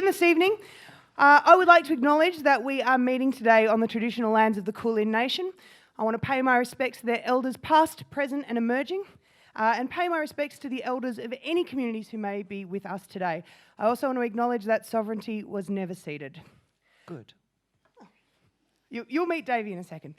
begin this evening, I would like to acknowledge that we are meeting today on the traditional lands of the Kulin Nation. I want to pay my respects to their elders past, present and emerging, and pay my respects to the elders of any communities who may be with us today. I also want to acknowledge that sovereignty was never ceded. Good. You'll meet Davey in a second.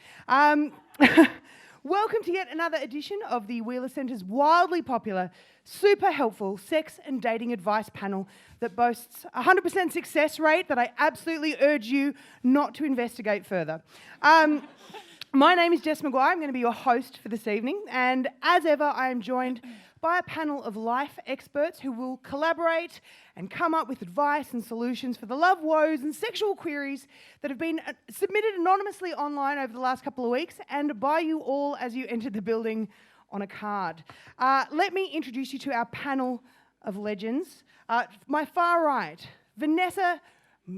Welcome to yet another edition of the Wheeler Centre's wildly popular, super helpful sex and dating advice panel that boasts a 100% success rate that I absolutely urge you not to investigate further. My name is Jess McGuire. I'm going to be your host for this evening, and as ever, I am joined by a panel of life experts who will collaborate and come up with advice and solutions for the love woes and sexual queries that have been submitted anonymously online over the last couple of weeks and by you all as you entered the building on a card. Let me introduce you to our panel of legends. My far right, Vanessa,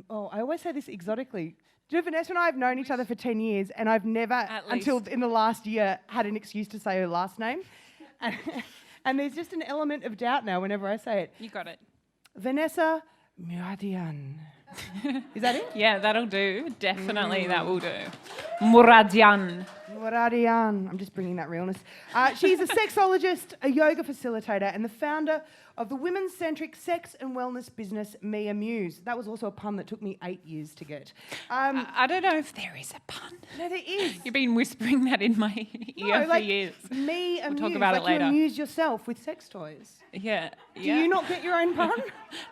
I always say this exotically. Do you know, Vanessa and I have known each other for 10 years and I've never, until in the last year, had an excuse to say her last name. And there's just an element of doubt now whenever I say it. You got it. Vanessa Muradian. Is that it? Yeah, that'll do. Definitely that will do. Muradian. Muradian. I'm just bringing that realness. She's a sexologist, a yoga facilitator, and the founder of the women-centric sex and wellness business Mia Muse. That was also a pun that took me 8 years to get. I don't know if there is a pun. No, there is. You've been whispering that in my ear for years. Mia Muse. Talk about it later. You amuse yourself with sex toys. Yeah. Do you not get your own pun?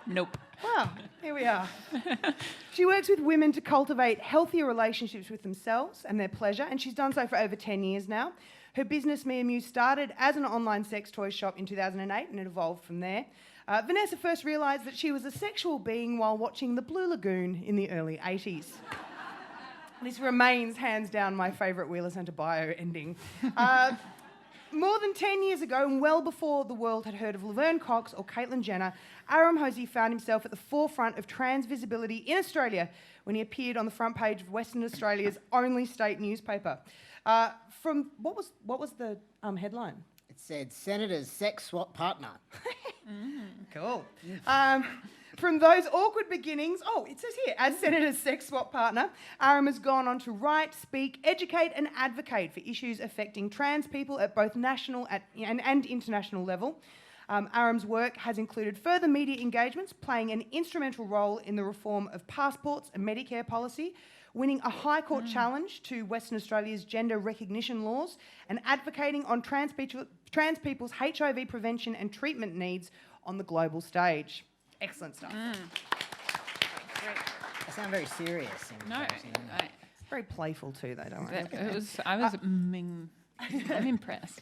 Nope. Well, here we are. She works with women to cultivate healthier relationships with themselves and their pleasure, and she's done so for over 10 years now. Her business, Mia Muse, started as an online sex toy shop in 2008, and it evolved from there. Vanessa first realised that she was a sexual being while watching The Blue Lagoon in the early 80s. This remains, hands down, my favourite Wheeler Centre bio ending. More than 10 years ago, and well before the world had heard of Laverne Cox or Caitlyn Jenner, Aram Hosie found himself at the forefront of trans visibility in Australia when he appeared on the front page of Western Australia's only state newspaper. From what was the headline? It said, Senator's sex swap partner. Cool. From those awkward beginnings, it says here, as Senator's sex swap partner, Aram has gone on to write, speak, educate and advocate for issues affecting trans people at both national and international level. Aram's work has included further media engagements, playing an instrumental role in the reform of passports and Medicare policy, winning a High Court challenge to Western Australia's gender recognition laws, and advocating on trans people's HIV prevention and treatment needs on the global stage. Excellent stuff. I sound very serious. No. Very playful too, though, don't worry. I'm impressed.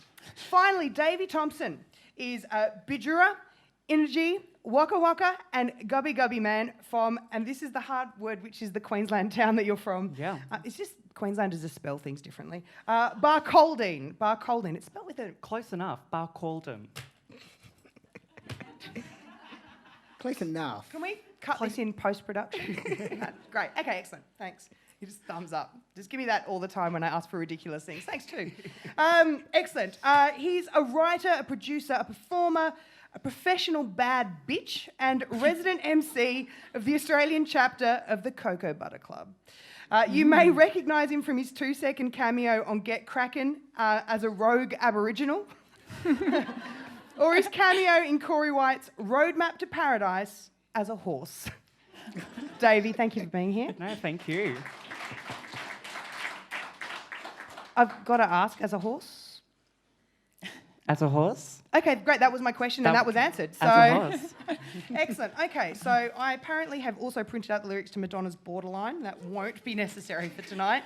Finally, Davey Thompson is a Bidjura, Energy, Waka Waka and Gubby Gubby man from, and this is the hard word, which is the Queensland town that you're from. Yeah. It's just Queenslanders just spell things differently. Barcaldine. Barcaldine. It's spelled with a... Close enough. Barcaldine. Close enough. Can we cut this in post-production? Great. Okay, excellent. Thanks. You just thumbs up. Just give me that all the time when I ask for ridiculous things. Thanks too. Excellent. He's a writer, a producer, a performer, a professional bad bitch, and resident MC of the Australian chapter of the Cocoa Butter Club. You may recognise him from his 2-second cameo on Get Crackin' as a rogue Aboriginal, or his cameo in Corey White's Roadmap to Paradise as a horse. Davey, thank you for being here. No, thank you. I've got to ask, as a horse? As a horse? Okay, great. That was my question, and that was answered. So, as a horse. Excellent. Okay, so I apparently have also printed out the lyrics to Madonna's Borderline. That won't be necessary for tonight.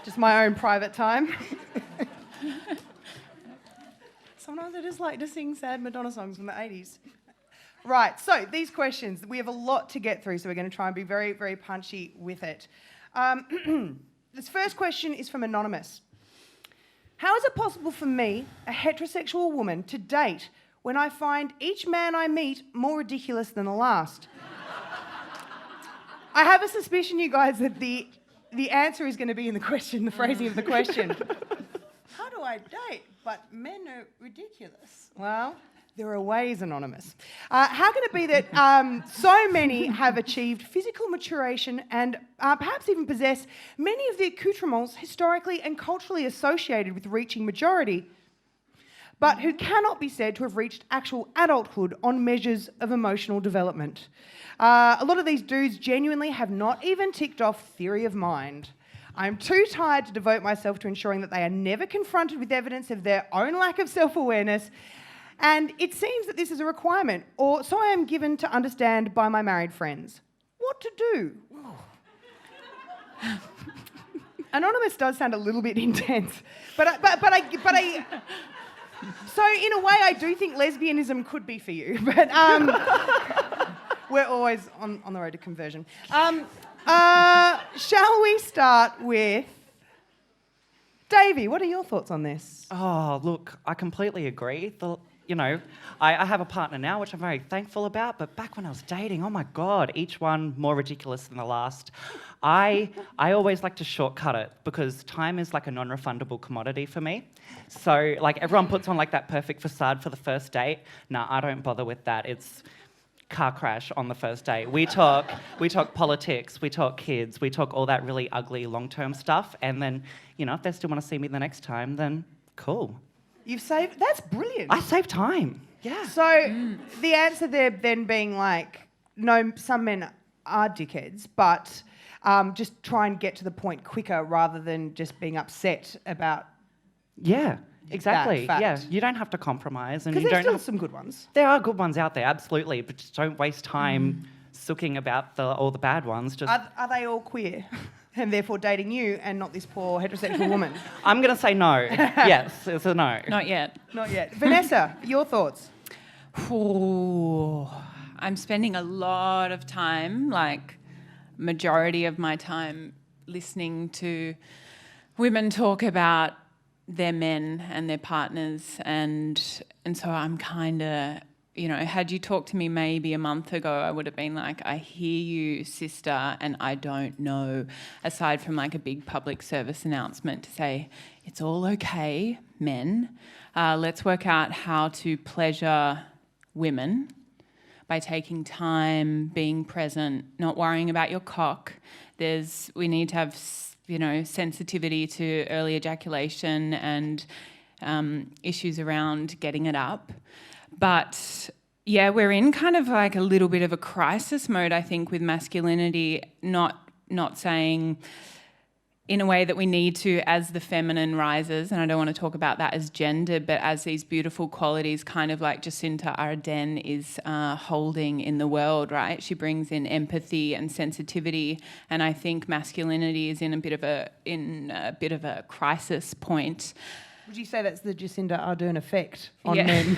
Just my own private time. Sometimes I just like to sing sad Madonna songs from the 80s. Right, so these questions, we have a lot to get through, so we're going to try and be very, very punchy with it. This first question is from Anonymous. How is it possible for me, a heterosexual woman, to date when I find each man I meet more ridiculous than the last? I have a suspicion, you guys, that the answer is going to be in the question, the phrasing of the question. How do I date? But men are ridiculous. Well, There are ways, Anonymous. How can it be that so many have achieved physical maturation and perhaps even possess many of the accoutrements historically and culturally associated with reaching majority, but who cannot be said to have reached actual adulthood on measures of emotional development? A lot of these dudes genuinely have not even ticked off theory of mind. I'm too tired to devote myself to ensuring that they are never confronted with evidence of their own lack of self-awareness, and it seems that this is a requirement, or so I am given to understand by my married friends. What to do? Anonymous does sound a little bit intense, but I so in a way I do think lesbianism could be for you, but we're always on the road to conversion. Shall we start with Davey? What are your thoughts on this? Oh, look, I completely agree. I have a partner now, which I'm very thankful about, but back when I was dating, oh my God, each one more ridiculous than the last. I always like to shortcut it because time is like a non-refundable commodity for me. So like everyone puts on like that perfect facade for the first date. Nah, I don't bother with that. It's car crash on the first date. We talk politics, we talk kids, we talk all that really ugly long-term stuff, and then, if they still want to see me the next time, then cool. That's brilliant. I save time. Yeah. So the answer there then being like, no, some men are dickheads, but just try and get to the point quicker rather than just being upset about. Yeah, exactly. That fact. Yeah, you don't have to compromise, and Because you there's don't. still some good ones. There are good ones out there, absolutely, but just don't waste time sooking about all the bad ones. Just Are they all queer? And therefore dating you and not this poor heterosexual woman? I'm going to say no. Yes, it's a no. Not yet. Not yet. Vanessa, your thoughts? Ooh, I'm spending a lot of time, like majority of my time, listening to women talk about their men and their partners, and so I'm kind of, had you talked to me maybe a month ago, I would have been like, I hear you, sister, and I don't know, aside from like a big public service announcement to say, it's all okay, men. Let's work out how to pleasure women by taking time, being present, not worrying about your cock. We need to have, sensitivity to early ejaculation and issues around getting it up. But yeah, we're in kind of like a little bit of a crisis mode, I think, with masculinity, not saying in a way that we need to as the feminine rises, and I don't want to talk about that as gender, but as these beautiful qualities kind of like Jacinta Ardern is holding in the world, right? She brings in empathy and sensitivity, and I think masculinity is in a bit of a crisis point. Would you say that's the Jacinda Ardern effect on Yeah. men?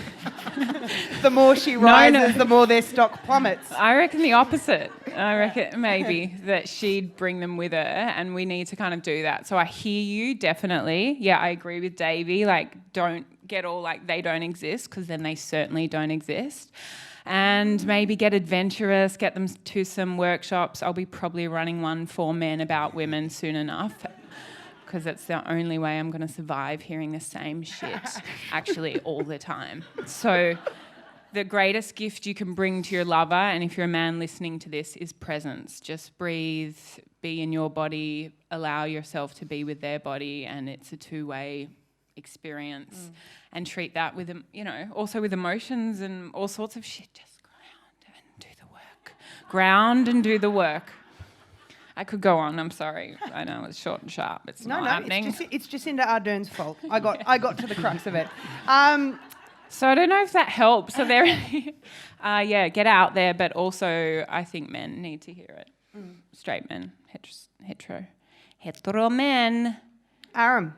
The more she rises, the more their stock plummets. I reckon the opposite. I reckon maybe that she'd bring them with her, and we need to kind of do that. So I hear you, definitely. Yeah, I agree with Davey. Like, don't get all like they don't exist, because then they certainly don't exist. And maybe get adventurous, get them to some workshops. I'll be probably running one for men about women soon enough, because it's the only way I'm going to survive hearing the same shit actually all the time. So the greatest gift you can bring to your lover, and if you're a man listening to this, is presence. Just breathe, be in your body, allow yourself to be with their body, and it's a two-way experience. And treat that with, also with emotions and all sorts of shit. Just ground and do the work. Ground and do the work. I could go on, I'm sorry. I know it's short and sharp. It's not happening. It's Jacinda Ardern's fault. I got to the crux of it. So I don't know if that helps. So there, get out there, but also I think men need to hear it. Straight men, hetero men. Aram.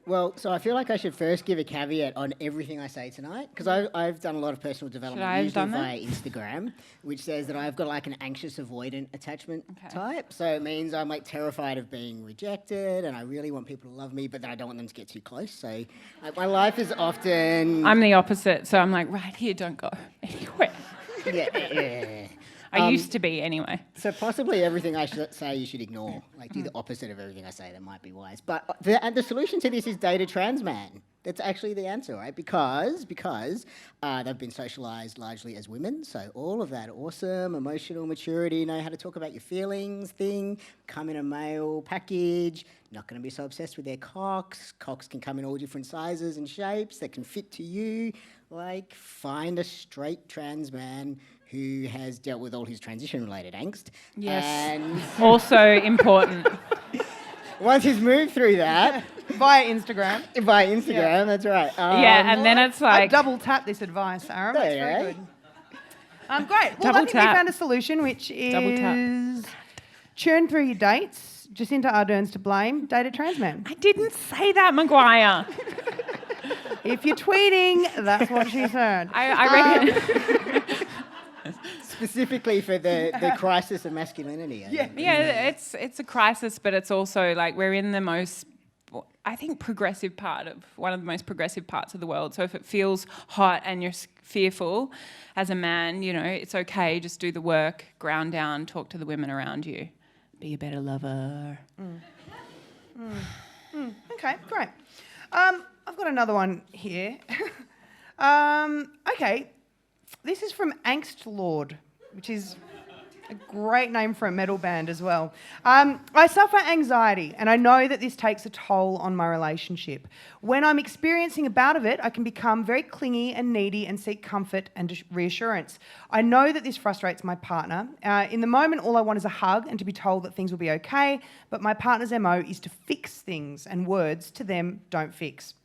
Well, so I feel like I should first give a caveat on everything I say tonight, because I've done a lot of personal development, usually via Instagram, which says that I've got like an anxious avoidant attachment type. So it means I'm like terrified of being rejected, and I really want people to love me, but then I don't want them to get too close. So like, my life is often... I'm the opposite, so I'm like, right here, don't go anywhere. Yeah. I used to be anyway. So possibly everything I should say you should ignore. Like do the opposite of everything I say. That might be wise. But the solution to this is date a trans man. That's actually the answer, right? Because they've been socialised largely as women, so all of that awesome emotional maturity, know how to talk about your feelings thing, come in a male package, not going to be so obsessed with their cocks. Cocks can come in all different sizes and shapes that can fit to you. Like, find a straight trans man who has dealt with all his transition-related angst. Yes. And Also important. once he's moved through that... Via Instagram. That's right. And then it's like... I double tap this advice, Aram. That's very good. Great. Well, Double I think tap. we found a solution, which Double tap. is churn through your dates. Jacinta Ardern's to blame. Date a trans man. I didn't say that, McGuire. If you're tweeting, that's what she said. I reckon... Specifically for the crisis of masculinity. I think. Yeah, it's a crisis, but it's also like we're in the most, I think, progressive part of one of the most progressive parts of the world. So if it feels hot and you're fearful as a man, you know, it's okay. Just do the work, ground down, talk to the women around you. Be a better lover. Okay, great. I've got another one here. Okay, this is from Angst Lord, which is a great name for a metal band as well. I suffer anxiety, and I know that this takes a toll on my relationship. When I'm experiencing a bout of it, I can become very clingy and needy and seek comfort and reassurance. I know that this frustrates my partner. In the moment, all I want is a hug and to be told that things will be okay, but my partner's MO is to fix things, and words to them don't fix,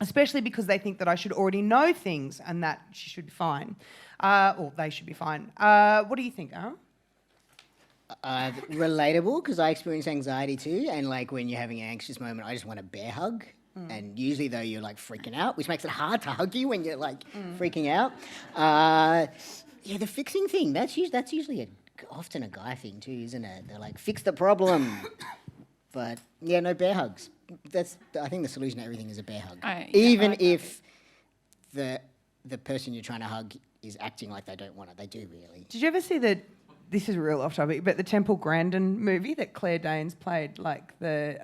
especially because they think that I should already know things and that she should be fine, or they should be fine. What do you think, Aram? Relatable, because I experience anxiety too, and like when you're having an anxious moment, I just want a bear hug. And usually though you're like freaking out, which makes it hard to hug you when you're like freaking out. Yeah, the fixing thing, that's usually often a guy thing too, isn't it? They're like, fix the problem. But yeah, no bear hugs. I think the solution to everything is a bear hug. Even if the person you're trying to hug is acting like they don't want it, they do really. Did you ever see this is real off topic, but the Temple Grandin movie that Claire Danes played, like the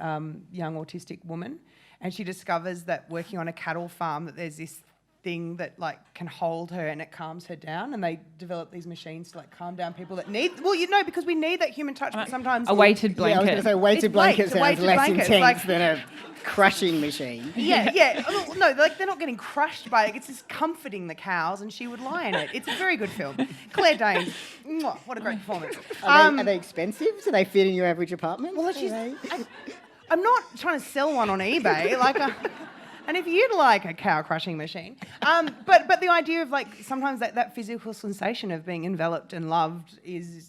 young autistic woman, and she discovers that working on a cattle farm that there's this thing that like can hold her and it calms her down, and they develop these machines to like calm down people that need, well, you know, because we need that human touch, but sometimes a weighted blanket. Yeah, I was going to say weighted blanket sounds less intense than a crushing machine. Yeah. No, like they're not getting crushed by it. It's just comforting the cows, and she would lie in it. It's a very good film. Claire Danes, mwah, what a great performance. Are they expensive? Do they fit in your average apartment? Well, I'm not trying to sell one on eBay. And if you'd like a cow crushing machine, but the idea of like sometimes that physical sensation of being enveloped and loved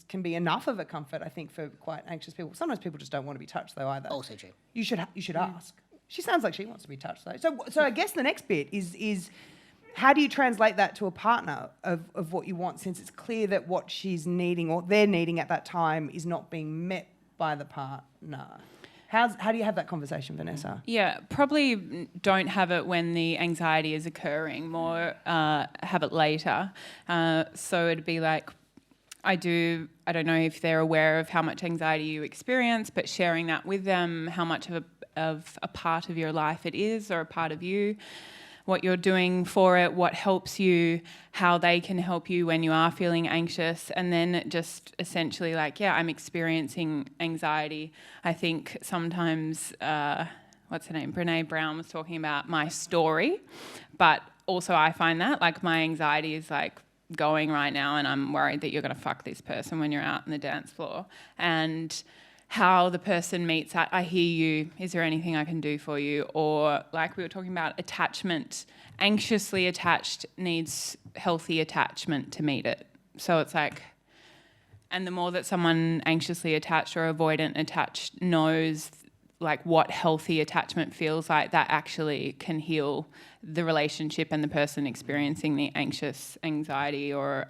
can be enough of a comfort, I think, for quite anxious people. Sometimes people just don't want to be touched though either. Also true. You should ask. She sounds like she wants to be touched though. So I guess the next bit is how do you translate that to a partner of what you want, since it's clear that what she's needing or they're needing at that time is not being met by the partner. How do you have that conversation, Vanessa? Yeah, probably don't have it when the anxiety is occurring, more have it later. So it'd be like, I don't know if they're aware of how much anxiety you experience, but sharing that with them, how much of a part of your life it is, or a part of you, what you're doing for it, what helps you, how they can help you when you are feeling anxious, and then just essentially like, yeah, I'm experiencing anxiety. I think sometimes, what's her name? Brene Brown was talking about my story, but also I find that like my anxiety is like going right now, and I'm worried that you're going to fuck this person when you're out on the dance floor. And how the person meets that, I hear you, is there anything I can do for you? Or like we were talking about attachment, anxiously attached needs healthy attachment to meet it. So it's like, and the more that someone anxiously attached or avoidant attached knows like what healthy attachment feels like, that actually can heal the relationship and the person experiencing the anxiety or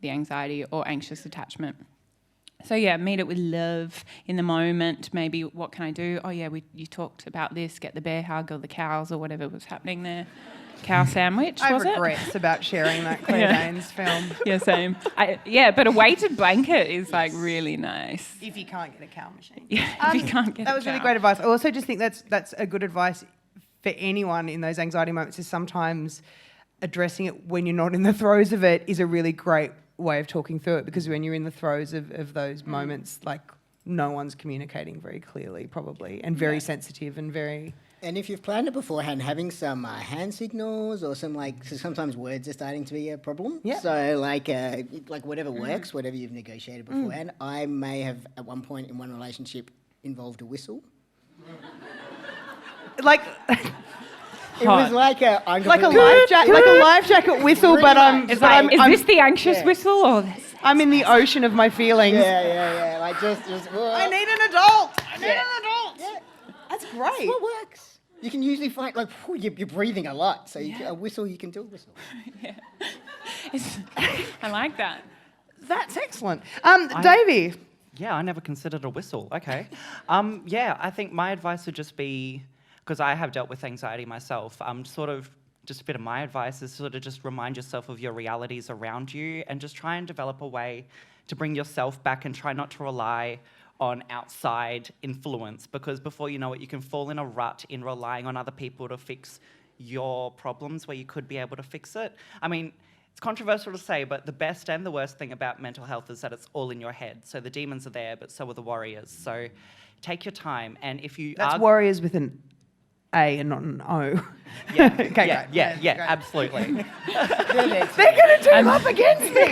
anxious attachment. So yeah, meet it with love in the moment. Maybe what can I do? Oh yeah, you talked about this. Get the bear hug or the cows or whatever was happening there. Cow sandwich, was it? I have regrets about sharing that Claire Danes film. Yeah, same. But a weighted blanket is like really nice. If you can't get a cow machine. Yeah, if you can't get that was really great advice. I also just think that's a good advice for anyone in those anxiety moments is sometimes addressing it when you're not in the throes of it is a really great way of talking through it, because when you're in the throes of those moments, like no one's communicating very clearly probably, and very sensitive and very... And if you've planned it beforehand, having some hand signals or some so sometimes words are starting to be a problem. Yeah. So like whatever works, whatever you've negotiated beforehand. I may have at one point in one relationship involved a whistle. Like... It was like a life jacket whistle, but I'm... Is this the anxious whistle or this? I'm in the ocean of my feelings. Yeah. Like just I need an adult. I need an adult. Yeah. That's great. What works? You can usually find, you're breathing a lot, so a whistle, you can do a whistle. Yeah. I like that. That's excellent. Davey. Yeah, I never considered a whistle. Okay. I think my advice would just be, because I have dealt with anxiety myself, just a bit of my advice is sort of just remind yourself of your realities around you and just try and develop a way to bring yourself back and try not to rely on outside influence, because before you know it, you can fall in a rut in relying on other people to fix your problems where you could be able to fix it. I mean, it's controversial to say, but the best and the worst thing about mental health is that it's all in your head. So the demons are there, but so are the warriors. So take your time, and if you... That's warriors with an A and not an O. Yeah, okay, yeah, absolutely. They're going to team up against me.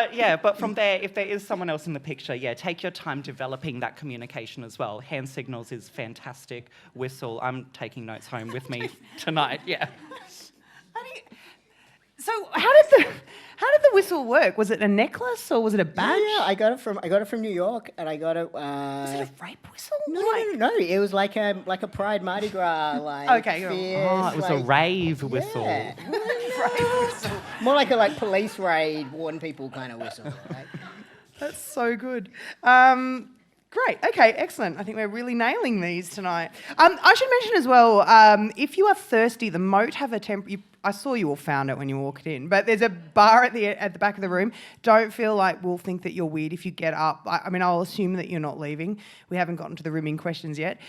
Yeah. But from there, if there is someone else in the picture, take your time developing that communication as well. Hand signals is fantastic. Whistle, I'm taking notes home with me tonight, yeah. So how did the whistle work? Was it a necklace or was it a badge? Yeah, I got it from New York, and I got it. Was it a rape whistle? No. It was like a Pride Mardi Gras Okay, fierce, it was a rave whistle. Yeah. Rape whistle. More like a police raid, warn people kind of whistle. Right? That's so good. Great. Okay, excellent. I think we're really nailing these tonight. I should mention as well, if you are thirsty, the Moat have a I saw you all found it when you walked in, but there's a bar at the back of the room. Don't feel like we'll think that you're weird if you get up. I mean, I'll assume that you're not leaving. We haven't gotten to the rimming questions yet.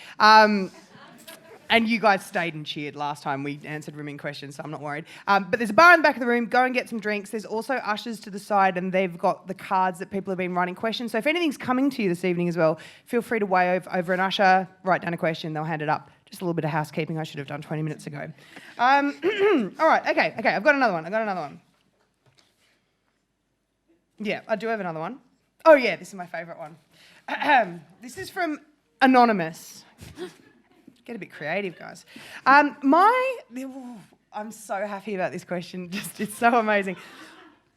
And you guys stayed and cheered last time we answered rimming questions, so I'm not worried. But there's a bar in the back of the room. Go and get some drinks. There's also ushers to the side, and they've got the cards that people have been writing questions. So if anything's coming to you this evening as well, feel free to wave over an usher, write down a question, they'll hand it up. Just a little bit of housekeeping I should have done 20 minutes ago. All right, okay, I've got another one. Yeah, I do have another one. Oh yeah, this is my favourite one. This is from Anonymous. Get a bit creative, guys. I'm so happy about this question. It's so amazing.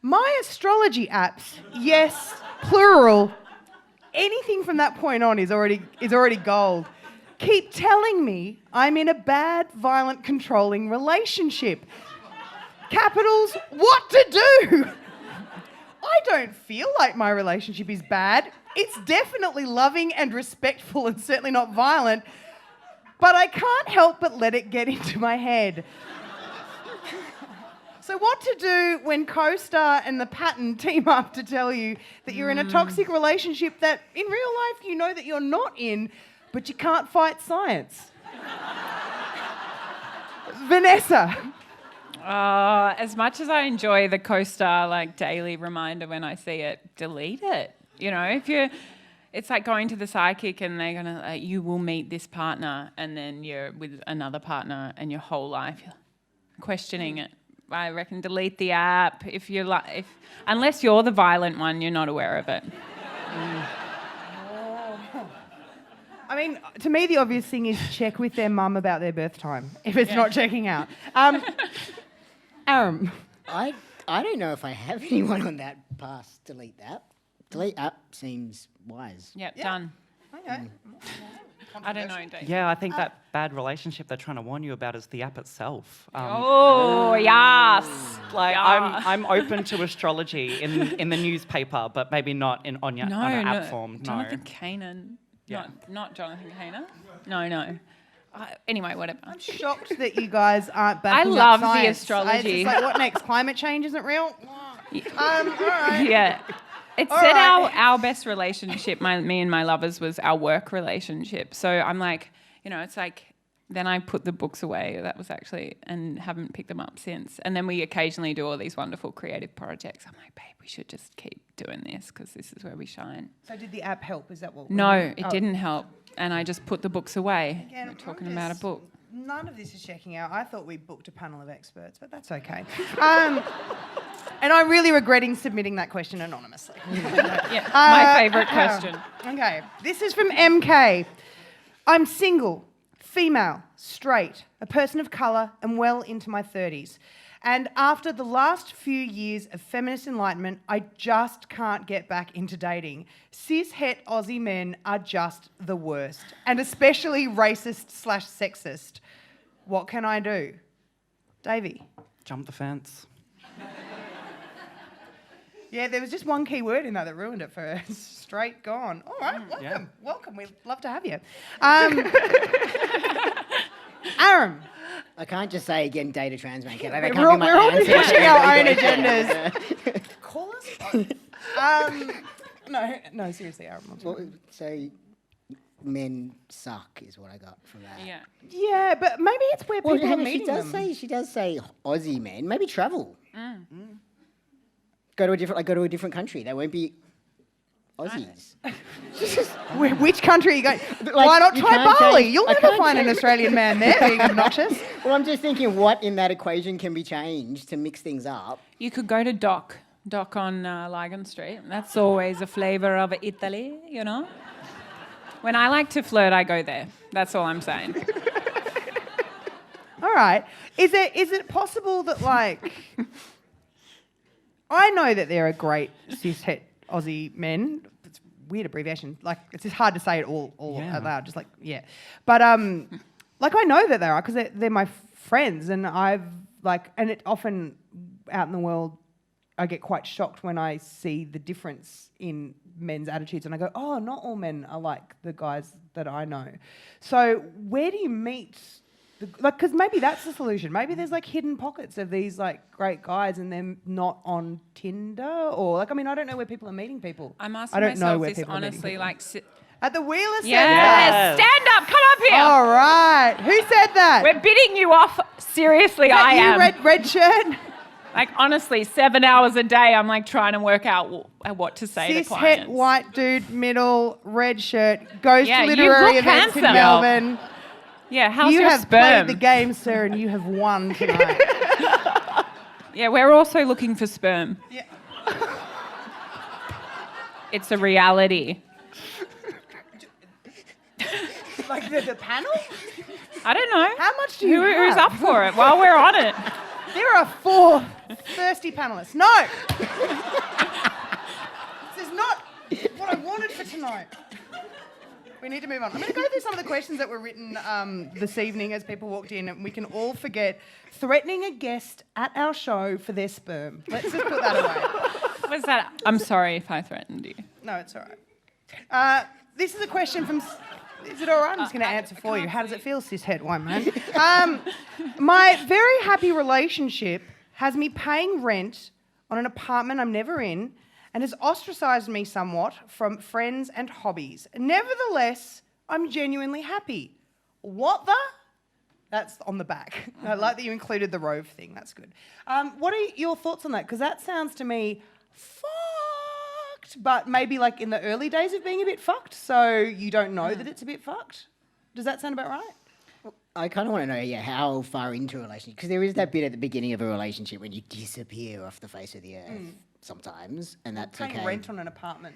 My astrology apps, yes, plural, anything from that point on is already gold. Keep telling me I'm in a bad, violent, controlling relationship. Capitals, what to do? I don't feel like my relationship is bad. It's definitely loving and respectful and certainly not violent. But I can't help but let it get into my head. So what to do when co-star and the pattern team up to tell you that you're in a toxic relationship that in real life you know that you're not in, but you can't fight science? Vanessa. As much as I enjoy the co-star daily reminder when I see it, delete it. You know, it's like going to the psychic and they're gonna you will meet this partner, and then you're with another partner and your whole life you're questioning it. I reckon delete the app unless you're the violent one, you're not aware of it. I mean, to me, the obvious thing is check with their mum about their birth time if it's not checking out. Aram. I don't know if I have anyone on that path. Delete that. Delete app seems wise. Yep, done. Okay. I don't know, Dave. Yeah, I think that bad relationship they're trying to warn you about is the app itself. Yes. I'm open to astrology in the newspaper, but maybe not on an app form. Jonathan Kanan. Yeah. Not Jonathan Kanan. No. Anyway, whatever. I'm shocked that you guys aren't backing I love up science. the astrology. It's like, what next? Climate change isn't real? All right. Yeah. It said our best relationship, me and my lovers, was our work relationship. So I'm like, it's like, then I put the books away. That was actually, and haven't picked them up since. And then we occasionally do all these wonderful creative projects. I'm like, babe, we should just keep doing this because this is where we shine. So did the app help? Is that what? No, it didn't help. And I just put the books away. Again, We're talking about a book. None of this is checking out. I thought we booked a panel of experts, but that's okay. And I'm really regretting submitting that question anonymously. Yeah, my favourite question. Okay, this is from MK. I'm single, female, straight, a person of colour, and well into my 30s. And after the last few years of feminist enlightenment, I just can't get back into dating. Cis-het Aussie men are just the worst, and especially racist/sexist. What can I do? Davey? Jump the fence. Yeah, there was just one key word in that ruined it for us. Straight gone. All right, welcome. Welcome. We'd love to have you. Aram. I can't just say again data trans man. We're all pushing our own agendas. Call us. No, seriously, Aram. Well, so men suck is what I got from that. Yeah. Yeah, but maybe it's where people are meeting them. She does say Aussie men. Maybe travel. Go to a different country. They won't be Aussies. Which country are you going? Why not try Bali? You'll never find an Australian man there being obnoxious. Well, I'm just thinking what in that equation can be changed to mix things up. You could go to Doc on Lygon Street. That's always a flavour of Italy, When I like to flirt, I go there. That's all I'm saying. All right. Is it possible that, I know that there are great cis-het Aussie men. It's a weird abbreviation. It's just hard to say it all out loud. Just But, I know that there are because they're my friends, and and it often out in the world, I get quite shocked when I see the difference in men's attitudes, and I go, oh, not all men are like the guys that I know. So where do you meet? Because maybe that's the solution. Maybe there's hidden pockets of these great guys, and they're not on Tinder or I don't know where people are meeting people. I'm asking myself this honestly, at the Wheeler Centre. Yes, stand up, come up here. All right, who said that? We're bidding you off. Seriously, I am. Red shirt. Honestly, 7 hours a day, I'm trying to work out what to say to clients. Cis-het white dude, middle, red shirt, goes to literary you look events handsome. in Melbourne. Yeah, how's you your have sperm? played the game, sir, and you have won tonight. Yeah, we're also looking for sperm. Yeah. It's a reality. The panel? I don't know. How much do you Who's have? up for it while we're on it? There are 4 thirsty panellists. No! This is not what I wanted for tonight. We need to move on. I'm going to go through some of the questions that were written this evening as people walked in, and we can all forget threatening a guest at our show for their sperm. Let's just put that away. What's that? I'm sorry if I threatened you. No, it's all right. This is a question from... Is it all right? I'm just going to answer for you. How does it feel, cis-het white man? My very happy relationship has me paying rent on an apartment I'm never in and has ostracised me somewhat from friends and hobbies. Nevertheless, I'm genuinely happy. What the? That's on the back. I like that you included the rove thing. That's good. What are your thoughts on that? Because that sounds to me fucked, but maybe in the early days of being a bit fucked, so you don't know that it's a bit fucked. Does that sound about right? I kind of want to know, how far into a relationship, because there is that bit at the beginning of a relationship when you disappear off the face of the earth sometimes, and that's paying okay. rent on an apartment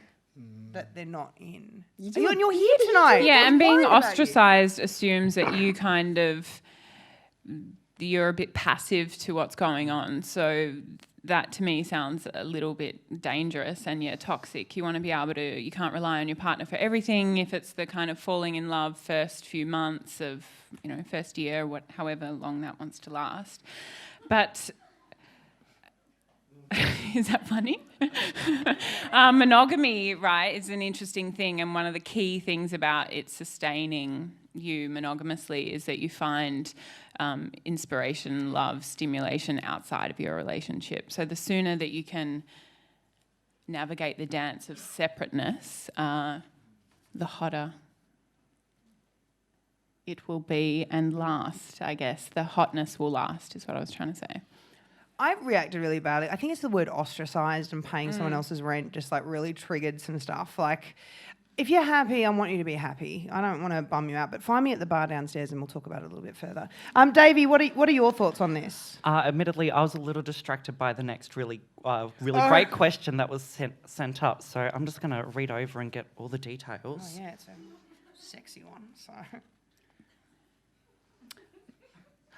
that they're not in. And you're here tonight. Yeah, and being worried about you. ostracised assumes that you're a bit passive to what's going on. So that to me sounds a little bit dangerous and toxic. You want to be able to, you can't rely on your partner for everything. If it's the kind of falling in love first few months of, first year, however long that wants to last. But is that funny? Monogamy, right, is an interesting thing, and one of the key things about it sustaining you monogamously is that you find inspiration, love, stimulation outside of your relationship. So the sooner that you can navigate the dance of separateness, the hotter it will be and last, I guess. The hotness will last is what I was trying to say. I reacted really badly. I think it's the word ostracised and paying someone else's rent just like really triggered some stuff. Like, if you're happy, I want you to be happy. I don't want to bum you out, but find me at the bar downstairs and we'll talk about it a little bit further. Davey, what are your thoughts on this? Admittedly, I was a little distracted by the next really great question that was sent up, so I'm just going to read over and get all the details. Oh, yeah, it's a sexy one. So,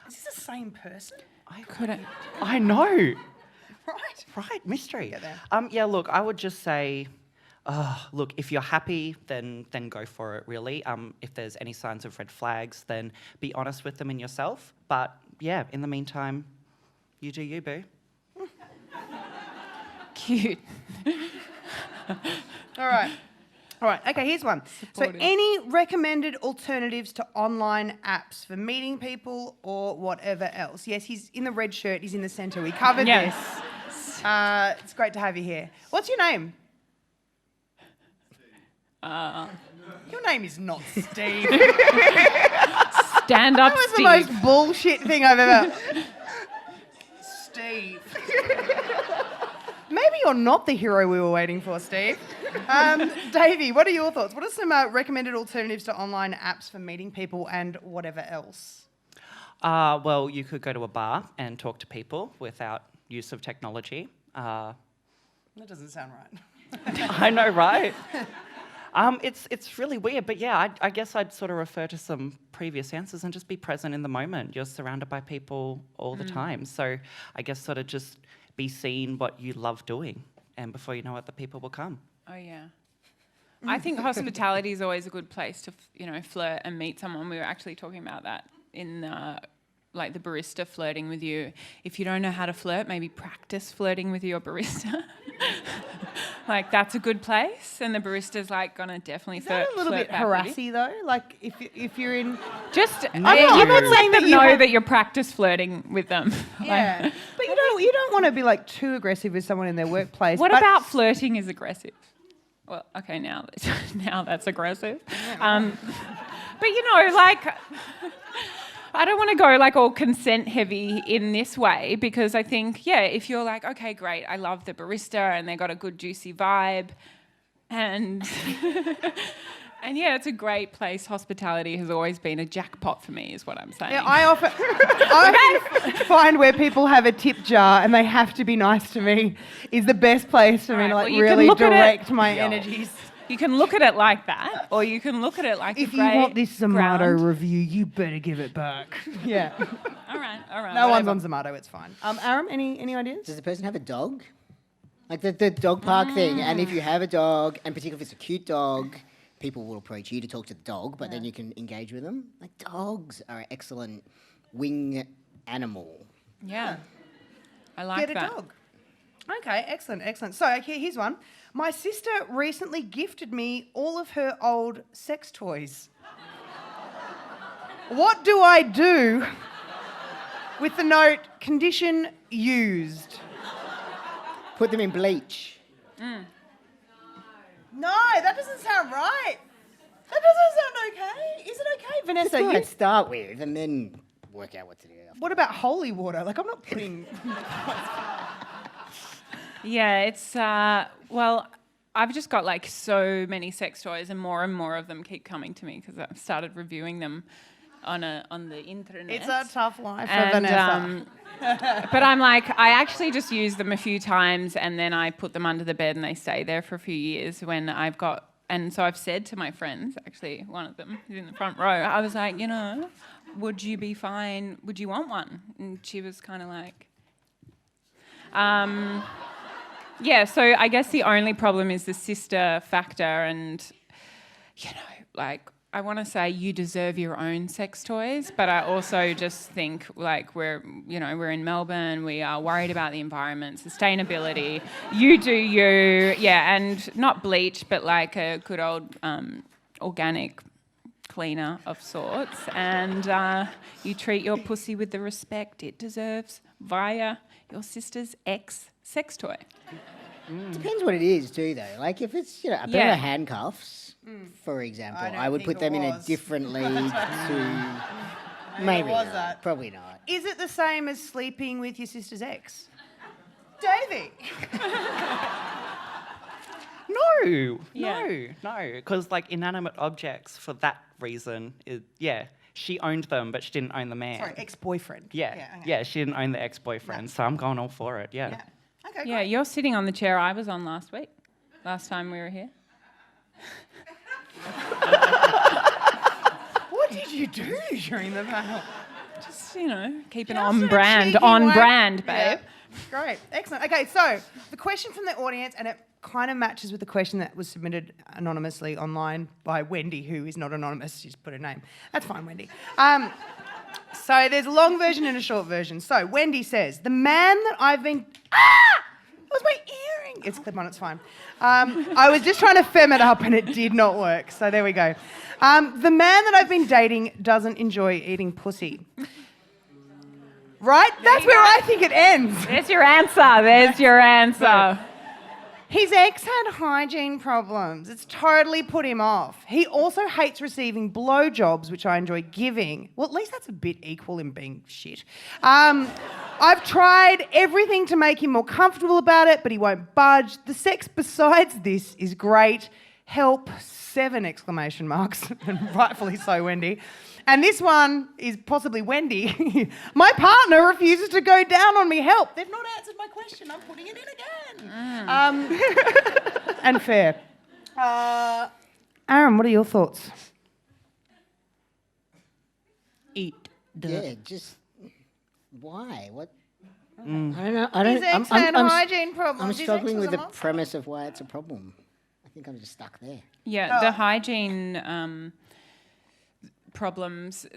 is this the same person? I know. Right, mystery. Get there. Yeah, look, I would just say, look, if you're happy, then go for it, really. If there's any signs of red flags, then be honest with them and yourself. But, yeah, in the meantime, you do you, boo. Cute. All right. Okay, here's one. Supportive. So any recommended alternatives to online apps for meeting people or whatever else? Yes, he's in the red shirt. He's in the centre. We covered this. It's great to have you here. What's your name? Your name is not Steve. Stand up, That was Steve. the most bullshit thing I've ever... Steve. Maybe you're not the hero we were waiting for, Steve. Davey, what are your thoughts? What are some recommended alternatives to online apps for meeting people and whatever else? Well, you could go to a bar and talk to people without use of technology. That doesn't sound right. I know, right? It's really weird, but yeah, I guess I'd sort of refer to some previous answers and just be present in the moment. You're surrounded by people all the time, so I guess sort of just be seen what you love doing, and before you know it, the people will come. Oh, yeah. I think hospitality is always a good place to, flirt and meet someone. We were actually talking about that in, like, the barista flirting with you. If you don't know how to flirt, maybe practice flirting with your barista. Like, that's a good place, and the barista's, like, gonna definitely flirt. Is that a little bit back with you. harassy, though? Like, if you're in... Just, I'm you not can saying let that them you know have- that you're practice flirting with them. Yeah. Like, But you don't want to be, like, too aggressive with someone in their workplace. what but about flirting is aggressive? Well, okay, now that's aggressive. But, like... I don't want to go like all consent heavy in this way, because I think, if you're like, okay, great, I love the barista and they got a good juicy vibe, and and it's a great place. Hospitality has always been a jackpot for me, is what I'm saying. Yeah, I often find where people have a tip jar and they have to be nice to me is the best place for me to like well, you can really look at it- direct my energies. You can look at it like that, or you can look at it like If a you great want this Zomato ground. review, you better give it back. Yeah. All right. No one's whatever. on Zomato, it's fine. Aram, any ideas? Does the person have a dog? Like the dog park thing. And if you have a dog, and particularly if it's a cute dog, people will approach you to talk to the dog, but then you can engage with them. Like, dogs are an excellent wing animal. Yeah, I like Get a that. dog. Okay, excellent. So here's one. My sister recently gifted me all of her old sex toys. What do I do with the note, condition used? Put them in bleach. No, that doesn't sound right. That doesn't sound okay. Is it okay, Vanessa? That's what You, I'd start with, and then work out what to do after. what about holy water? Like, I'm not putting... Yeah, it's well, I've just got like so many sex toys, and more of them keep coming to me because I've started reviewing them on the internet. It's a tough life for and, Vanessa. but I'm like, I actually just use them a few times, and then I put them under the bed, and they stay there for a few years. When I've got, and so I've said to my friends, actually, one of them who's in the front row, I was like, would you be fine? Would you want one? And she was kind of like, yeah, so I guess the only problem is the sister factor, and, like, I want to say you deserve your own sex toys, but I also just think, like, we're in Melbourne, we are worried about the environment, sustainability. You do you, and not bleach, but like a good old organic cleaner of sorts, and you treat your pussy with the respect it deserves via your sister's ex sex toy. Depends what it is too, though. Like if it's a pair of handcuffs, for example, I would put them in a different league to. Maybe was not. that? Probably not. Is it the same as sleeping with your sister's ex? Davey. No, Yeah. no. Because like inanimate objects for that reason, she owned them, but she didn't own the man. Sorry, ex-boyfriend. Yeah, okay. she didn't own the ex-boyfriend, so I'm going all for it. Yeah. Okay, Yeah, great. you're sitting on the chair I was on last week. Last time we were here. What did you do during the panel? Just, keep it Just on a brand. cheeky On whack. brand, Yeah. babe. Great, excellent. Okay, so the question from the audience, and it kind of matches with the question that was submitted anonymously online by Wendy, who is not anonymous. She's put her name. That's fine, Wendy. So there's a long version and a short version. So Wendy says, the man that I've been... That was my earring. It's clip on, it's fine. I was just trying to fem it up and it did not work. So there we go. The man that I've been dating doesn't enjoy eating pussy. Right? That's where I think it ends. There's your answer. There's your answer. His ex had hygiene problems. It's totally put him off. He also hates receiving blowjobs, which I enjoy giving. Well, at least that's a bit equal in being shit. I've tried everything to make him more comfortable about it, but he won't budge. The sex besides this is great. Help, 7 exclamation marks. And rightfully so, Wendy. And this one is possibly Wendy. My partner refuses to go down on me. Help. They've not answered my question. I'm putting it in again. And fair. Aram, what are your thoughts? Eat. Yeah, just why? What? I don't know. I don't. His ex had hygiene problems. I'm His ex struggling was with a the monster. premise of why it's a problem. I think I'm just stuck there. Yeah, the hygiene problems,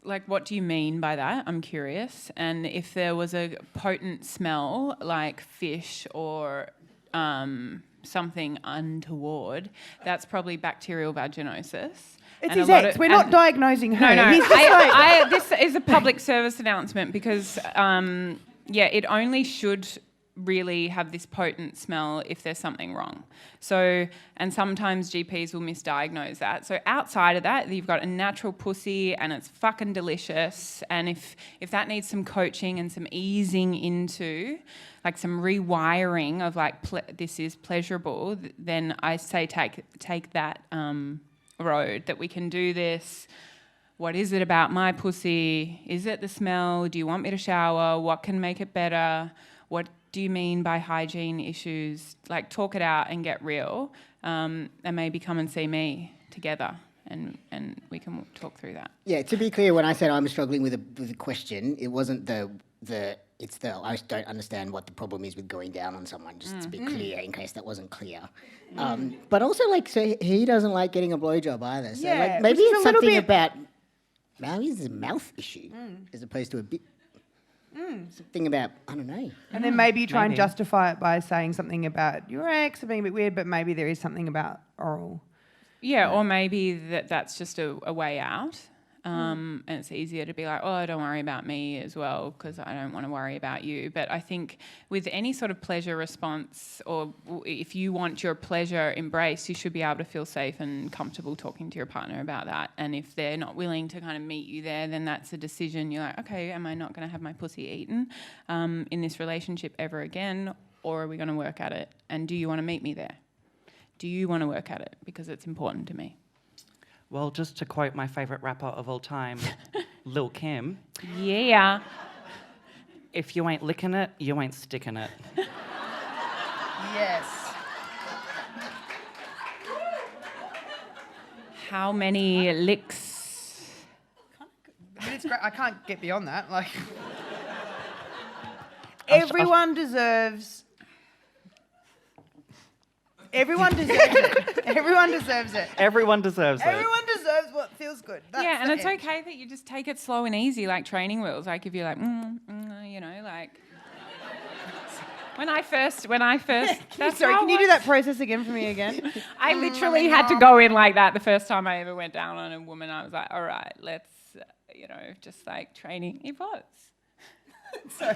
like what do you mean by that? I'm curious. And if there was a potent smell like fish or something untoward, that's probably bacterial vaginosis. It's And a his lot ex. of- We're not and- diagnosing her. No, He's just like, this is a public service announcement because, it only should really have this potent smell if there's something wrong. So, and sometimes GPs will misdiagnose that. So outside of that, you've got a natural pussy and it's fucking delicious. And if that needs some coaching and some easing into, like some rewiring of like, this is pleasurable, then I say take that road, that we can do this. What is it about my pussy? Is it the smell? Do you want me to shower? What can make it better? What do you mean by hygiene issues? Like talk it out and get real, and maybe come and see me together and we can talk through that. Yeah, to be clear, when I said I'm struggling with the question, it wasn't it's the I don't understand what the problem is with going down on someone, just to be clear, in case that wasn't clear. But also, so he doesn't like getting a blowjob either. So Yeah, like, maybe which is it's a little something bit- about, maybe it's a mouth issue as opposed to a bit, something about, I don't know. and then maybe you try and Maybe. justify it by saying something about your ex or being a bit weird, but maybe there is something about oral. Yeah, or maybe that's just a way out. And it's easier to be like, oh, don't worry about me as well because I don't want to worry about you. But I think with any sort of pleasure response, or if you want your pleasure embraced, you should be able to feel safe and comfortable talking to your partner about that. And if they're not willing to kind of meet you there, then that's a decision. You're like, okay, am I not going to have my pussy eaten in this relationship ever again, or are we going to work at it? And do you want to meet me there? Do you want to work at it? Because it's important to me. Well, just to quote my favourite rapper of all time, Lil' Kim, Yeah. if you ain't licking it, you ain't sticking it. Yes. How many licks? But it's great. I can't get beyond that. Like, I'll everyone deserves. Everyone deserves it. Everyone deserves it. Everyone deserves it. Everyone deserves what feels good. That's Yeah, and the it's end. okay that you just take it slow and easy, like training wheels. Like if you're like, like. When I first, that's Sorry, how can it you do was. that process again for me again? I literally had to go in like that the first time I ever went down on a woman. I was like, all right, let's, just like training. It was. So,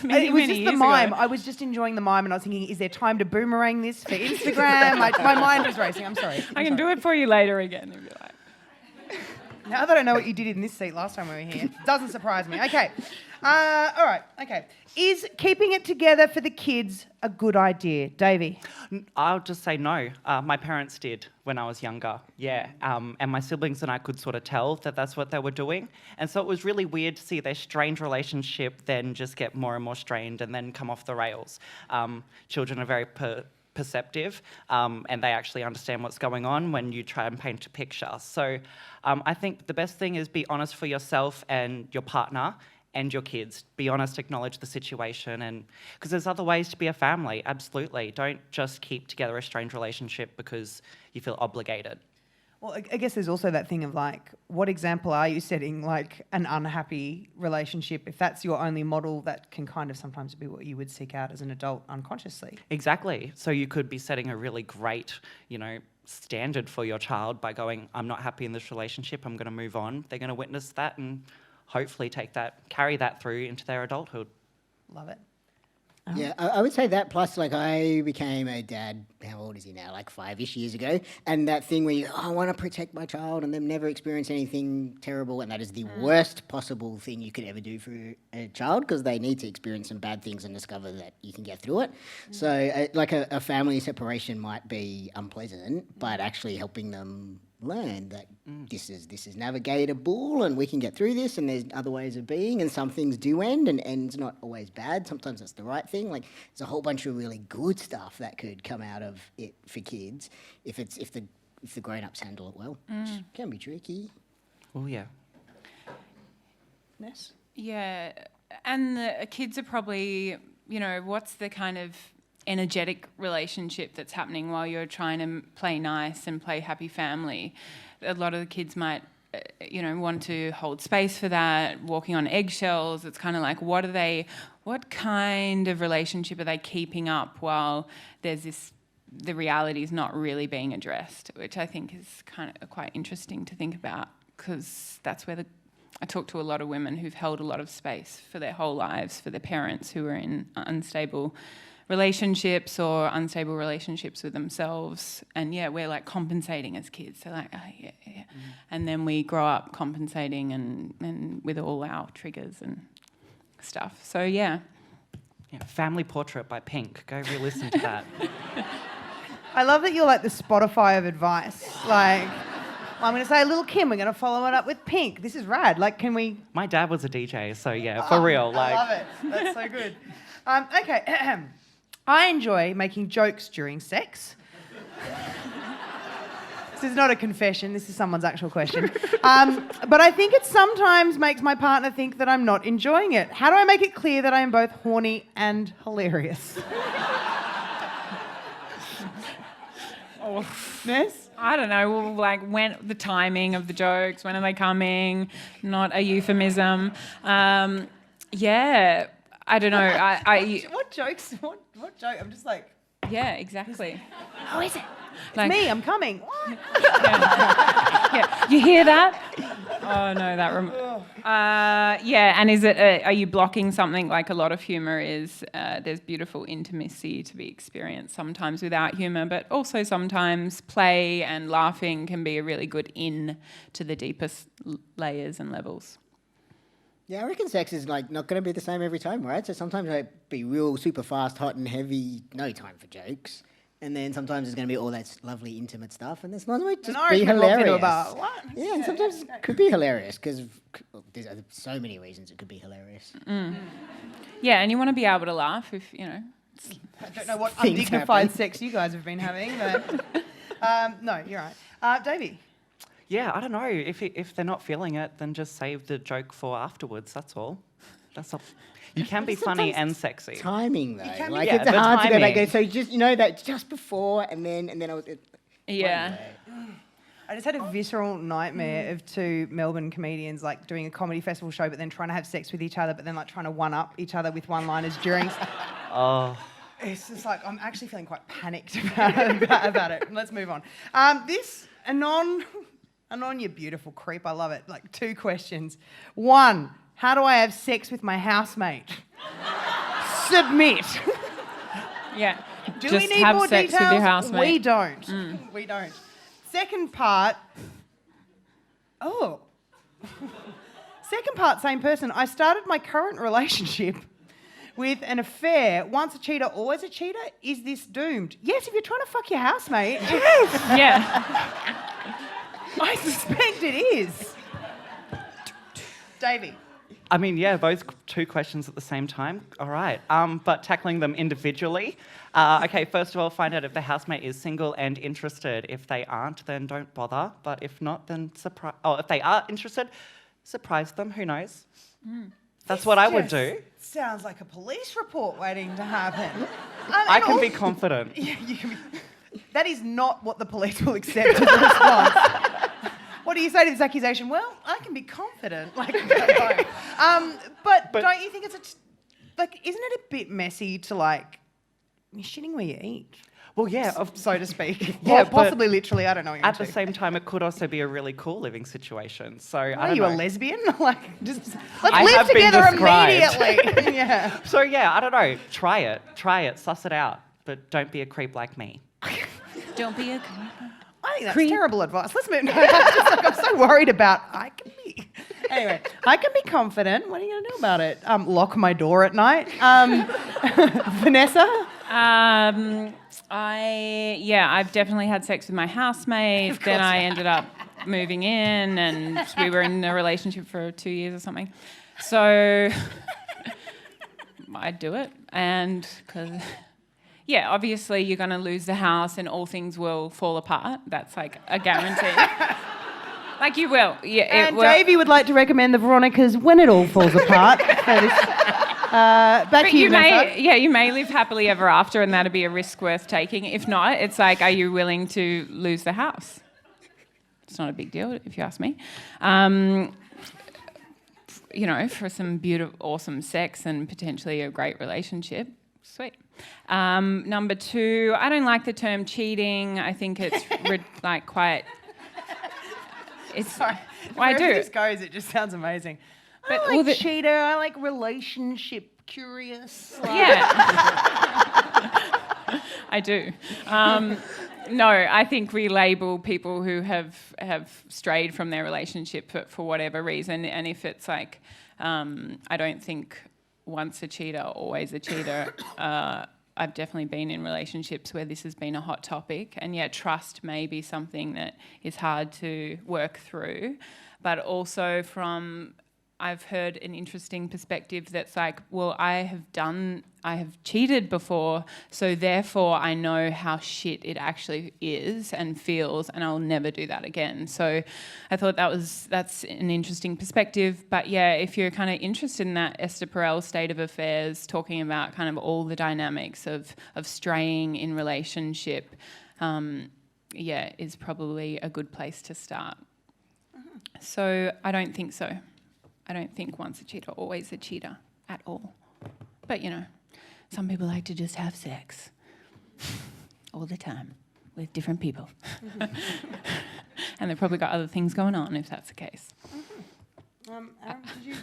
Many, it was many just the years mime. ago. I was just enjoying the mime, and I was thinking, is there time to boomerang this for Instagram? My mind was racing. I'm sorry. I can do it for you later again if you like. Now that I know what you did in this seat last time we were here, doesn't surprise me. Okay. All right. Okay. Is keeping it together for the kids a good idea, Davey? I'll just say no. My parents did when I was younger, yeah. And my siblings and I could sort of tell that that's what they were doing. And so it was really weird to see their strained relationship then just get more and more strained and then come off the rails. Children are very perceptive, and they actually understand what's going on when you try and paint a picture. So I think the best thing is be honest for yourself and your partner and your kids. Be honest, acknowledge the situation, and because there's other ways to be a family, absolutely. Don't just keep together a strained relationship because you feel obligated. Well, I guess there's also that thing of like, what example are you setting, like an unhappy relationship? If that's your only model, that can kind of sometimes be what you would seek out as an adult unconsciously. Exactly. So you could be setting a really great, standard for your child by going, I'm not happy in this relationship, I'm going to move on. They're going to witness that and hopefully carry that through into their adulthood. Love it. Yeah, I would say that. Plus, like, I became a dad, how old is he now? Like 5-ish years ago. And that thing where I want to protect my child and them never experience anything terrible. And that is the worst possible thing you could ever do for a child, because they need to experience some bad things and discover that you can get through it. So, like, a family separation might be unpleasant, but actually helping them learn that this is navigatable and we can get through this, and there's other ways of being, and some things do end, and end's not always bad. Sometimes it's the right thing. Like, there's a whole bunch of really good stuff that could come out of it for kids if the grown-ups handle it well, which can be tricky. Oh, yeah. Ness? Yeah, and the kids are probably, what's the kind of energetic relationship that's happening while you're trying to play nice and play happy family. A lot of the kids might, want to hold space for that, walking on eggshells. It's kind of like, what kind of relationship are they keeping up while the reality is not really being addressed, which I think is kind of quite interesting to think about, because that's where I talk to a lot of women who've held a lot of space for their whole lives, for their parents who are in unstable relationships or unstable relationships with themselves. And yeah, we're like compensating as kids. So like, oh, yeah. And then we grow up compensating and with all our triggers and stuff. So yeah. Family Portrait by Pink. Go re-listen to that. I love that you're like the Spotify of advice. Like, I'm going to say Lil' Kim, we're going to follow it up with Pink. This is rad. Like, can we... My dad was a DJ, so yeah, for real. I love it. That's so good. Okay. I enjoy making jokes during sex. This is not a confession. This is someone's actual question. But I think it sometimes makes my partner think that I'm not enjoying it. How do I make it clear that I am both horny and hilarious? Ness? I don't know, like when the timing of the jokes, when are they coming? Not a euphemism. Yeah, I don't know. What jokes? What joke? I'm just like... Yeah, exactly. How is it? It's Like, me, I'm coming. What? Yeah. You hear that? Oh no, that. Yeah, and is it? Are you blocking something? Like a lot of humour is. There's beautiful intimacy to be experienced sometimes without humour, but also sometimes play and laughing can be a really good in to the deepest layers and levels. Yeah, I reckon sex is like not going to be the same every time, right? So sometimes it'll be real super fast, hot and heavy, no time for jokes. And then sometimes there's going to be all that lovely intimate stuff, and it's not going to just be hilarious. What? Yeah, and sometimes it could be hilarious because there's so many reasons it could be hilarious. Yeah, and you want to be able to laugh if I don't know what Things undignified happen. sex you guys have been having, but no, you're right. Davey? Yeah, I don't know. If they're not feeling it, then just save the joke for afterwards. That's all. That's all. You can be funny and sexy. Timing though, can be- like Yeah, it's the hard to go back timing. there. So just that just before and then I was. yeah. I just had a visceral nightmare of two Melbourne comedians like doing a comedy festival show, but then trying to have sex with each other, but then like trying to one-up each other with one-liners during. Oh. It's just like I'm actually feeling quite panicked about it. Let's move on. Anon, you beautiful creep. I love it. Like 2 questions. 1, How do I have sex with my housemate? Submit. Yeah. Do Just we need have more sex details? with your housemate. We don't. We don't. Second part. Oh. Second part, same person. I started my current relationship with an affair. Once a cheater, always a cheater? Is this doomed? Yes, if you're trying to fuck your housemate. Yes. Yeah. I suspect it is. Davey. I mean, yeah, those two questions at the same time. All right. But tackling them individually. Okay, first of all, find out if the housemate is single and interested. If they aren't, then don't bother. But if not, then surprise. Oh, if they are interested, surprise them. Who knows? That's what I would do. Sounds like a police report waiting to happen. I can be confident. Yeah, you can be. That is not what the police will accept as a response. What do you say to this accusation? Well, I can be confident. Like, but don't you think it's isn't it a bit messy to you're shitting where you eat? Well, yeah, so to speak. Yeah, Or possibly literally. I don't know. What you're at the into. same time, it could also be a really cool living situation. So I Are don't you know. a lesbian? Let's I live have been together described. immediately. Yeah. So yeah, I don't know. Try it, suss it out, but don't be a creep like me. Don't be a... I think that's Creep. terrible advice. Let's move. No, I'm so worried about. Anyway, I can be confident. What are you going to do about it? Lock my door at night. Vanessa? I've definitely had sex with my housemate. Then I ended up moving in, and we were in a relationship for 2 years or something. So I'd do it, and because. Yeah, obviously you're going to lose the house and all things will fall apart. That's like a guarantee. You will. Yeah. And Davey would like to recommend the Veronicas When It All Falls Apart. Back to you, Vanessa. You may live happily ever after, and that'd be a risk worth taking. If not, it's are you willing to lose the house? It's not a big deal, if you ask me. For some beautiful, awesome sex and potentially a great relationship. Sweet. Number 2, I don't like the term cheating. I think it's quite. It's. Sorry. Well, I do. Wherever this goes, it just sounds amazing. But I like cheater. I like relationship curious. Yeah. I do. No, I think we label people who have strayed from their relationship for whatever reason, and if it's I don't think. Once a cheater, always a cheater. I've definitely been in relationships where this has been a hot topic, and yet trust may be something that is hard to work through. But also I've heard an interesting perspective that's I have cheated before, so therefore I know how shit it actually is and feels, and I'll never do that again. So I thought that's an interesting perspective. But yeah, if you're kind of interested in that Esther Perel state of affairs, talking about kind of all the dynamics of straying in relationship, is probably a good place to start. Mm-hmm. So I don't think so. I don't think once a cheater, always a cheater at all. But, some people like to just have sex all the time with different people. And they've probably got other things going on if that's the case. Aram,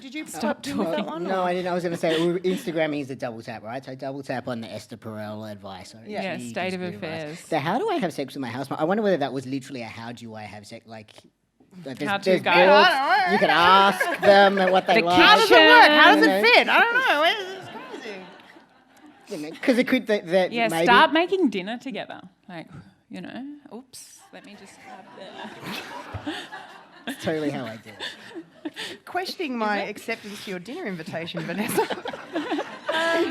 did you Stop talking. that one? No, I didn't. I was going to say Instagramming is a double tap, right? So double tap on the Esther Perel advice. Yeah, state of affairs. So how do I have sex with my housemate? I wonder whether that was literally a how do I have sex, How to go. You can ask them what they like. How does it work? How does it fit? I don't know. It's crazy. Because it could maybe. Start making dinner together. Oops, let me just have That's totally how I do it. Questioning my acceptance to your dinner invitation, Vanessa.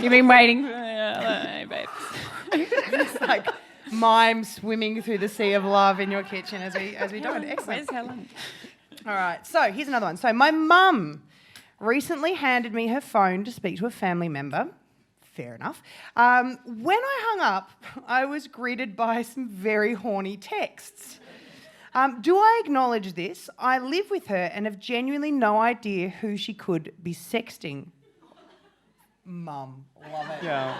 You've been waiting for hey, babe. It's mime swimming through the sea of love in your kitchen as we do it. Excellent. Where's Helen? All right, so here's another one. So my mum recently handed me her phone to speak to a family member. Fair enough. When I hung up, I was greeted by some very horny texts. Do I acknowledge this? I live with her and have genuinely no idea who she could be sexting. Mum, love it. Yeah.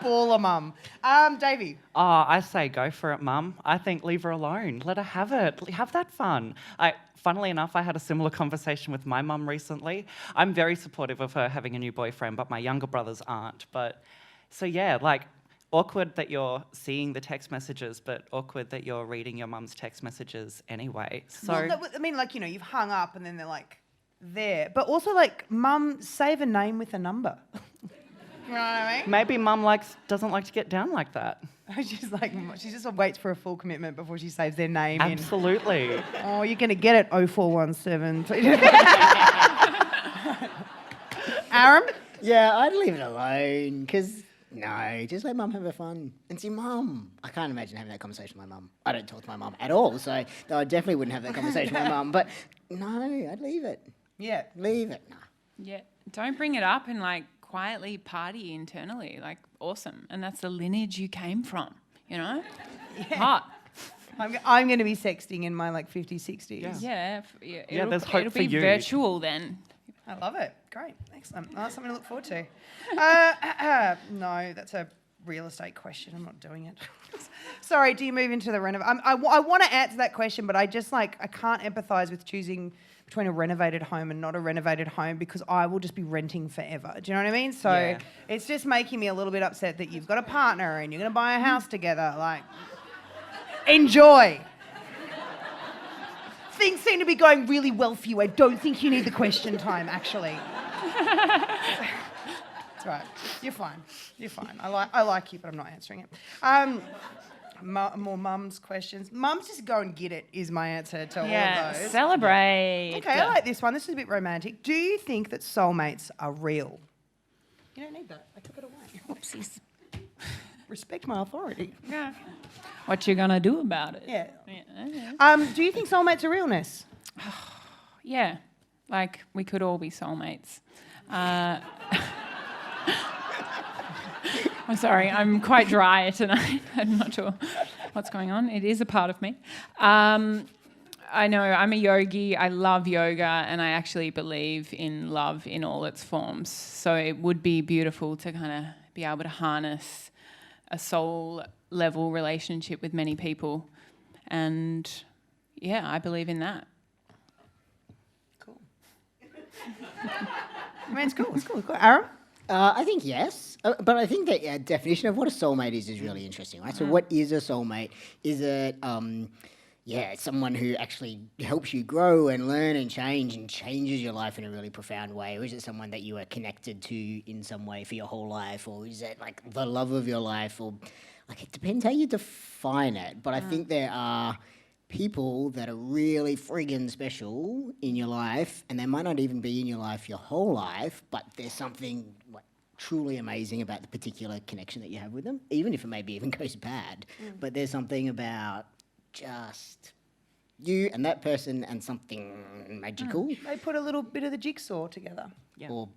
Baller mum. Davey. Oh, I say go for it, Mum. I think leave her alone. Let her have it. Have that fun. Funnily enough, I had a similar conversation with my mum recently. I'm very supportive of her having a new boyfriend, but my younger brothers aren't. So yeah, like, awkward that you're seeing the text messages, but awkward that you're reading your mum's text messages anyway. So Well, I mean, like, you've hung up and then they're like there. But also, like, mum, save a name with a number. You know what I mean? maybe Mum doesn't like to get down like that. She just waits for a full commitment before she saves their name Absolutely. in. Oh, you're going to get it, 0417. Aram? Yeah, I'd leave it alone because, no, just let mum have her fun. And see, mum, I can't imagine having that conversation with my mum. I don't talk to my mum at all, so I definitely wouldn't have that conversation with my mum. But no, I'd leave it. Yeah. Leave it. Nah. Yeah. Don't bring it up and like quietly party internally. Like, awesome. And that's the lineage you came from, you know? Yeah. Hot. I'm going to be sexting in my like 50s, 60s. Yeah. there's hope it'll for be you. virtual then. I love it. Great. Excellent. Oh, that's something to look forward to. No, that's a real estate question. I'm not doing it. Sorry, do you move into the renovation? I want to answer that question, but I can't empathise with choosing between a renovated home and not a renovated home because I will just be renting forever. Do you know what I mean? So It's just making me a little bit upset that you've got a partner and you're going to buy a house together. Like, enjoy. Things seem to be going really well for you. I don't think you need the question time, actually. That's right. You're fine. You're fine. I like you, but I'm not answering it. More mum's questions. Mums just go and get it is my answer to all of those. Celebrate. Okay, I like this one. This is a bit romantic. Do you think that soulmates are real? You don't need that. I took it away. Whoopsies. Respect my authority. Yeah. What you gonna do about it? Yeah. Yeah. Do you think soulmates are realness? Yeah. Like, we could all be soulmates. I'm sorry, I'm quite dry tonight. I'm not sure what's going on. It is a part of me. I know I'm a yogi. I love yoga, and I actually believe in love in all its forms. So it would be beautiful to kind of be able to harness a soul-level relationship with many people. And, yeah, I believe in that. Cool. I mean, it's cool. It's cool. Aram? I think yes, but I think the definition of what a soulmate is really interesting, right? So what is a soulmate? Is it, someone who actually helps you grow and learn and changes your life in a really profound way? Or is it someone that you are connected to in some way for your whole life? Or is it like the love of your life? Or like, it depends how you define it. But I think there are people that are really friggin' special in your life, and they might not even be in your life your whole life, but there's something like truly amazing about the particular connection that you have with them, even if it maybe even goes bad. But there's something about just you and that person and something magical. They put a little bit of the jigsaw together. Yeah. Or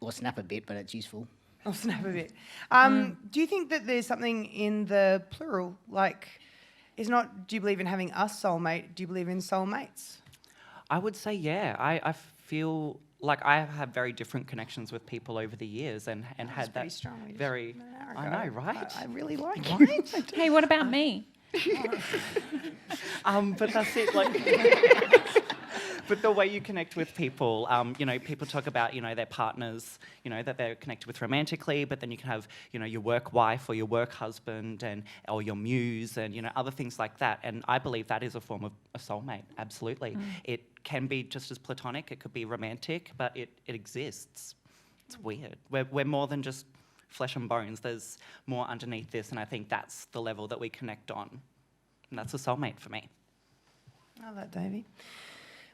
snap a bit, but it's useful. I'll snap a bit. Do you think that there's something in the plural, like, do you believe in having a soulmate? Do you believe in soulmates? I would say, yeah. I feel like I have had very different connections with people over the years and had that strong. very... I know, right? I really like it. Hey, what about me? But that's it, like... But the way you connect with people, people talk about, their partners, that they're connected with romantically, but then you can have, your work wife or your work husband or your muse and, other things like that. And I believe that is a form of a soulmate, absolutely. It can be just as platonic, it could be romantic, but it exists. It's weird. We're more than just flesh and bones. There's more underneath this, and I think that's the level that we connect on. And that's a soulmate for me. I love that, Davey.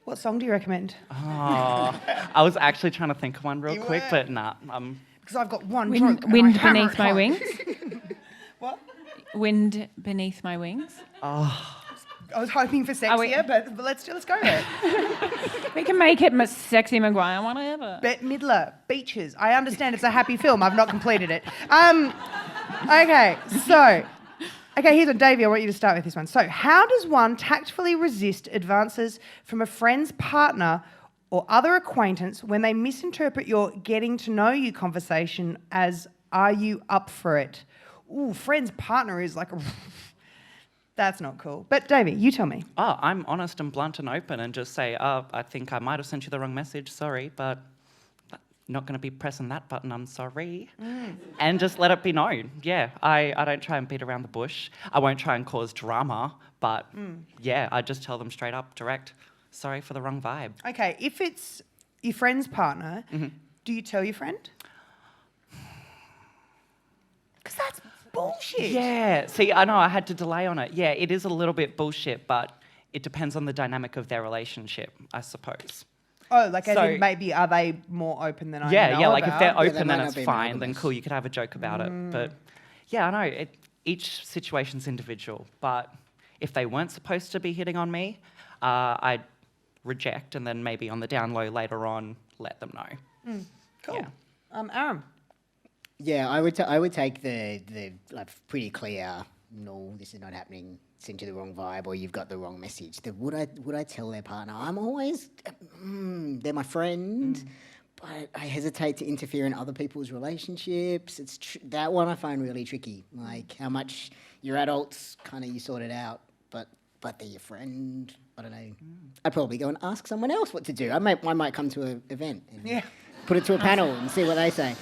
What song do you recommend? Oh, I was actually trying to think of one real quick, but nah. Because I've got one. Wind Beneath My Wings. What? Wind Beneath My Wings. Oh. I was hoping for sexier, but let's go there. We can make it Sexy McGuire, whatever. Bette Midler, Beaches. I understand it's a happy film. I've not completed it. Okay, here's one. Davey, I want you to start with this one. So, how does one tactfully resist advances from a friend's partner or other acquaintance when they misinterpret your getting to know you conversation as are you up for it? Ooh, friend's partner is like, that's not cool. But Davey, you tell me. Oh, I'm honest and blunt and open and just say, I think I might have sent you the wrong message, sorry, but not going to be pressing that button, I'm sorry. And just let it be known. Yeah, I don't try and beat around the bush. I won't try and cause drama, but yeah, I just tell them straight up, direct, sorry for the wrong vibe. Okay, if it's your friend's partner, do you tell your friend? Because that's bullshit. Yeah, see, I know I had to delay on it. Yeah, it is a little bit bullshit, but it depends on the dynamic of their relationship, I suppose. Oh, like as in maybe are they more open than I know Yeah, like about? if they're open, they then might it's not be fine. Then monogamous. cool, you could have a joke about it. But yeah, I know each situation's individual. But if they weren't supposed to be hitting on me, I'd reject, and then maybe on the down low later on, let them know. Cool. Yeah. Aram. Yeah, I would take the like pretty clear. No, this is not happening. Sent you the wrong vibe, or you've got the wrong message. Would I tell their partner? I'm always they're my friend, but I hesitate to interfere in other people's relationships. It's that one I find really tricky. Like how much you're adults, kind of you sort it out, but they're your friend. I don't know. I'd probably go and ask someone else what to do. I might come to an event and put it to a panel and see what they say.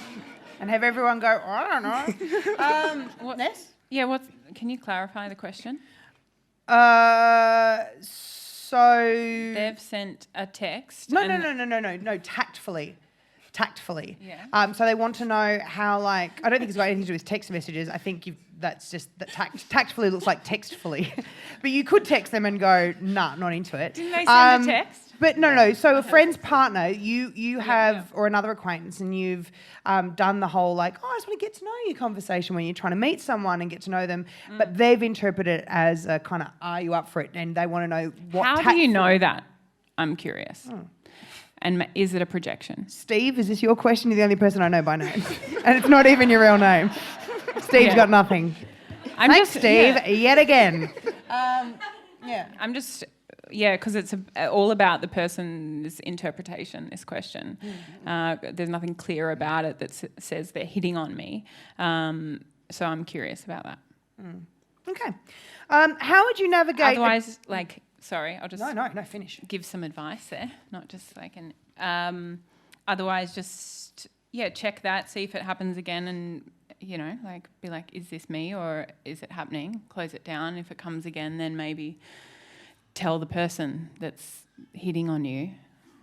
And have everyone go, I don't know. Ness? Yeah, can you clarify the question? So... They've sent a text. No, tactfully. Yeah. So they want to know how, like, I don't think it's got anything to do with text messages. I think that's just, that tactfully looks like textfully. But you could text them and go, nah, not into it. Didn't they send a text? But no. So a friend's partner, you have, or another acquaintance, and you've done the whole like, I just want to get to know you conversation when you're trying to meet someone and get to know them. But they've interpreted it as a kind of, are you up for it? And they want to know what. How do you know that? I'm curious. And is it a projection? Steve, is this your question? You're the only person I know by name. And it's not even your real name. Steve's got nothing. Thanks, Steve, yet again. I'm just... Yeah, because it's all about the person's interpretation, this question. There's nothing clear about it that says they're hitting on me. So I'm curious about that. Okay. How would you navigate... Otherwise, sorry, I'll just... No, finish. Give some advice there, not just like an... otherwise, just, check that, see if it happens again and, be like, is this me or is it happening? Close it down. If it comes again, then maybe... tell the person that's hitting on you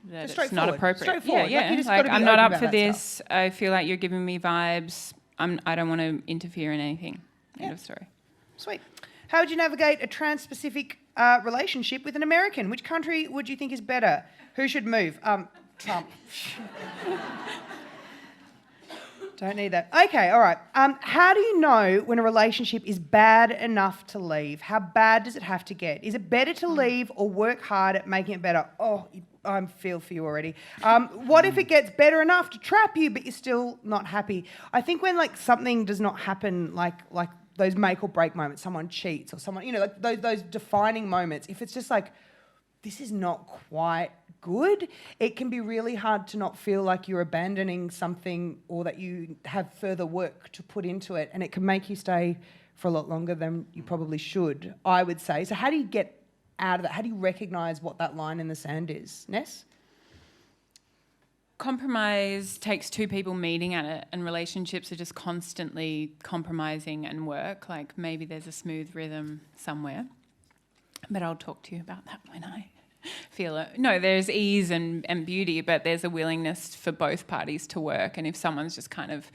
that it's not appropriate. Straightforward. I'm not up for this. I feel like you're giving me vibes. I don't want to interfere in anything. End of story. Sweet. How would you navigate a trans-Pacific relationship with an American? Which country would you think is better? Who should move? Trump. Don't need that. Okay, all right. How do you know when a relationship is bad enough to leave? How bad does it have to get? Is it better to leave or work hard at making it better? Oh, I feel for you already. What if it gets better enough to trap you, but you're still not happy? I think when something does not happen, like those make or break moments, someone cheats or someone, those defining moments. If it's just like, this is not quite good, it can be really hard to not feel like you're abandoning something or that you have further work to put into it, and it can make you stay for a lot longer than you probably should, I would say. So how do you get out of that? How do you recognise what that line in the sand is? Ness? Compromise takes two people meeting at it, and relationships are just constantly compromising and work. Like maybe there's a smooth rhythm somewhere, but I'll talk to you about that when I feel it. No, there's ease and beauty, but there's a willingness for both parties to work. And if someone's just kind of,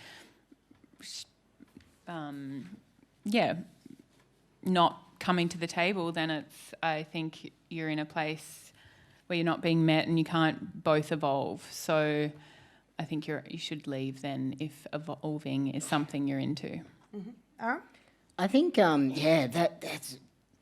not coming to the table, then I think you're in a place where you're not being met and you can't both evolve. So I think you should leave then if evolving is something you're into. Aram? I think,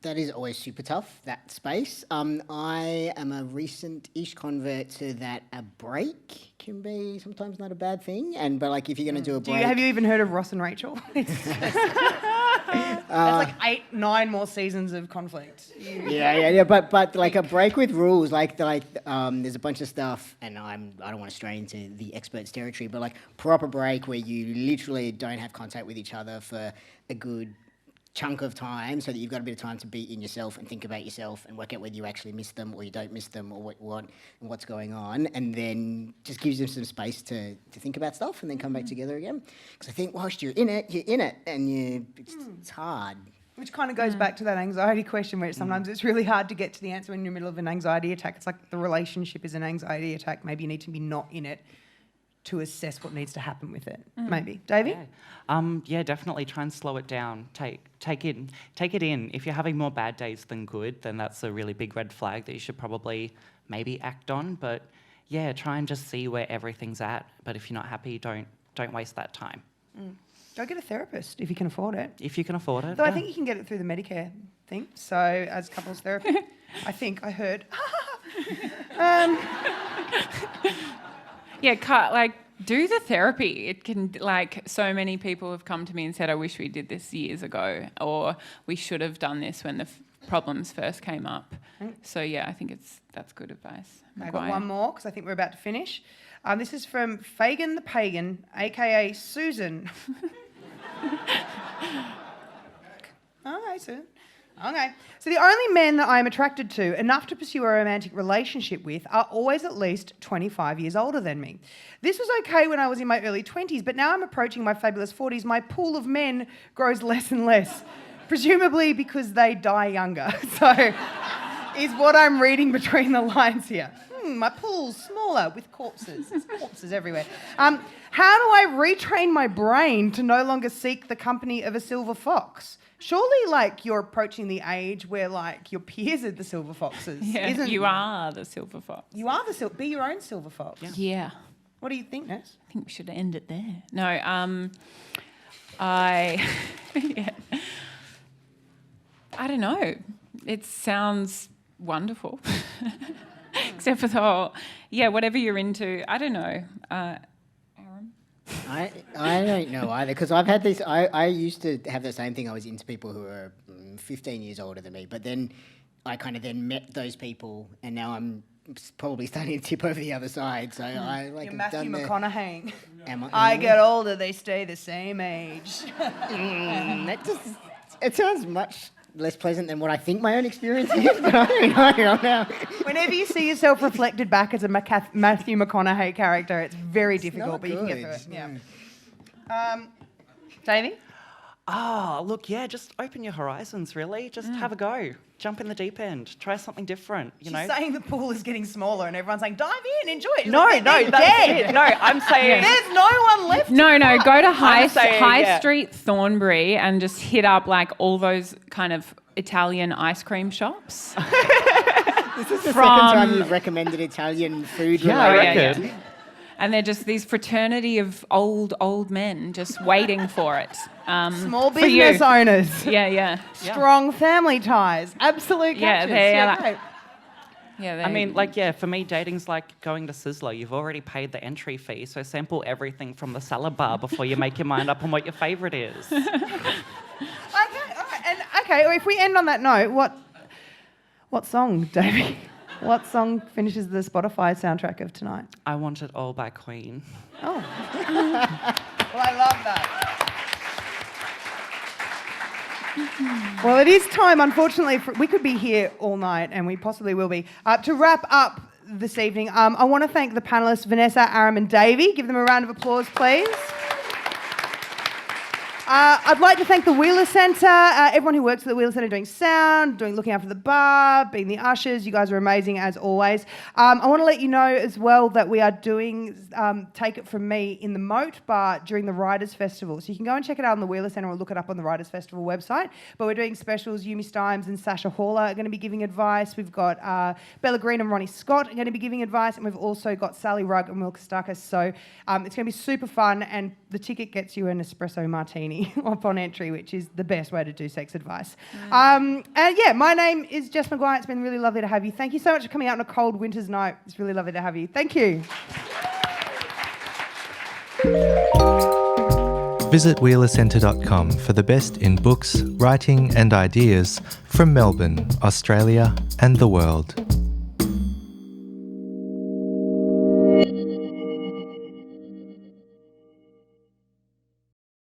that is always super tough, that space. I am a recent-ish convert to that a break can be sometimes not a bad thing. But if you're going to do a break... Have you even heard of Ross and Rachel? That's like 8-9 more seasons of conflict. Yeah. But like a break with rules, there's a bunch of stuff, and I don't want to stray into the experts territory, but like proper break where you literally don't have contact with each other for a good chunk of time, so that you've got a bit of time to be in yourself and think about yourself and work out whether you actually miss them or you don't miss them or what you want and what's going on, and then just gives them some space to think about stuff and then come back together again. Because I think whilst you're in it, and it's hard. Which kind of goes back to that anxiety question where sometimes it's really hard to get to the answer when you're in the middle of an anxiety attack. It's like the relationship is an anxiety attack. Maybe you need to be not in it to assess what needs to happen with it. Maybe. Davey? Yeah, definitely try and slow it down. Take it in. If you're having more bad days than good, then that's a really big red flag that you should probably maybe act on. But yeah, try and just see where everything's at. But if you're not happy, don't waste that time. Go get a therapist if you can afford it. If you can afford it. Though I think you can get it through the Medicare thing. So as couples therapy, I heard. Yeah, do the therapy. It can, so many people have come to me and said, I wish we did this years ago, or we should have done this when the problems first came up. So yeah, I think that's good advice. I got one more because I think we're about to finish. This is from Fagin the Pagan, aka Susan. Okay, Susan. Okay. So the only men that I am attracted to enough to pursue a romantic relationship with are always at least 25 years older than me. This was okay when I was in my early 20s, but now I'm approaching my fabulous 40s. My pool of men grows less and less, presumably because they die younger. So is what I'm reading between the lines here. My pool's smaller with corpses. There's corpses everywhere. How do I retrain my brain to no longer seek the company of a silver fox? Surely, you're approaching the age where, your peers are the silver foxes. Yeah, you are the silver fox. You are the be your own silver fox. Yeah. What do you think, Ness? I think we should end it there. No, I don't know. It sounds wonderful. Except for the whole, whatever you're into, I don't know. Aram? I don't know either, because I've had this, I used to have the same thing. I was into people who were 15 years older than me, but then I kind of then met those people, and now I'm probably starting to tip over the other side. So You're Matthew McConaughey. I get older, they stay the same age. It sounds much less pleasant than what I think my own experience is, but I don't know. Whenever you see yourself reflected back as a Matthew McConaughey character, it's very difficult, but you can get through it. Yeah. Davey? Oh, look, just open your horizons, really. Just have a go. Jump in the deep end. Try something different, She's saying the pool is getting smaller and everyone's saying, dive in, enjoy it. No, that's it. No, I'm saying... There's no one left. No, go to High Street, Thornbury, and just hit up all those kind of Italian ice cream shops. This is the second time you've recommended Italian food. Yeah. And they're just these fraternity of old men just waiting for it. Small business owners. Yeah. Strong family ties. Absolute catches. For me, dating's like going to Sizzler. You've already paid the entry fee, so sample everything from the salad bar before you make your mind up on what your favourite is. Okay, if we end on that note, what song, Davey? What song finishes the Spotify soundtrack of tonight? I Want It All by Queen. Oh. Well, I love that. Well, it is time, unfortunately, we could be here all night, and we possibly will be. To wrap up this evening, I want to thank the panellists, Vanessa, Aram and Davey. Give them a round of applause, please. I'd like to thank the Wheeler Centre, everyone who works at the Wheeler Centre doing sound, looking after the bar, being the ushers. You guys are amazing as always. I want to let you know as well that we are doing Take It From Me in the Moat Bar during the Writers' Festival. So you can go and check it out on the Wheeler Centre or look it up on the Writers' Festival website. But we're doing specials. Yumi Stimes and Sasha Haller are going to be giving advice. We've got Bella Green and Ronnie Scott are going to be giving advice. And we've also got Sally Rugg and Will Kostakis. So it's going to be super fun. And the ticket gets you an espresso martini upon entry, which is the best way to do sex advice. And my name is Jess McGuire. It's been really lovely to have you. Thank you so much for coming out on a cold winter's night. It's really lovely to have you. Thank you. Visit wheelercentre.com for the best in books, writing and ideas from Melbourne, Australia and the world.